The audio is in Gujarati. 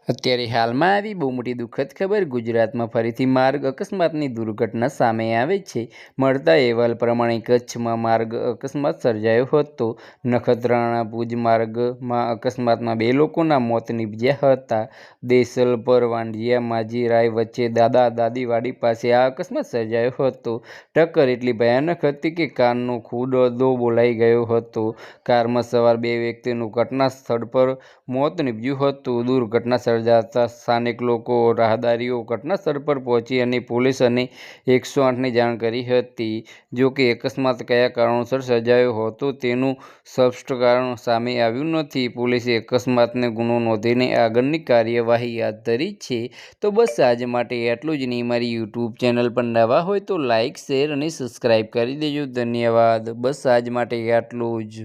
અત્યારે હાલમાં આવી બહુ મોટી દુઃખદ ખબર. ગુજરાતમાં ફરીથી માર્ગ અકસ્માતની દુર્ઘટના સામે આવે છે. મળતા અહેવાલ પ્રમાણે કચ્છમાં માર્ગ અકસ્માત સર્જાયો હતો. નખત્રાણા ભુજ માર્ગમાં અકસ્માતમાં 2 લોકોના મોત નીપજ્યા હતા. દેસલપર વાંઢિયા માજીરાય વચ્ચે દાદા દાદીવાડી પાસે આ અકસ્માત સર્જાયો હતો. ટક્કર એટલી ભયાનક હતી કે કારનો ખુદડો બોલાઈ ગયો હતો. કારમાં સવાર 2 વ્યક્તિનું ઘટના સ્થળ પર મોત નીપજ્યું હતું. દુર્ઘટના સર્જાતા સ્થાનિક લોકો, રાહદારીઓ ઘટના સ્થળ પર પહોંચી અને પોલીસ અને 108ની જાણ કરી હતી. જો કે અકસ્માત કયા કારણોસર સર્જાયો હતો તેનું સ્પષ્ટ કારણ સામે આવ્યું નથી. પોલીસે અકસ્માતનો ગુનો નોંધીને આગળની કાર્યવાહી હાથ ધરી છે. તો બસ આજ માટે આટલું જ નહીં. મારી યુટ્યુબ ચેનલ પર નવા હોય તો લાઇક, શેર અને સબસ્ક્રાઈબ કરી દેજો. ધન્યવાદ. બસ આજ માટે આટલું જ.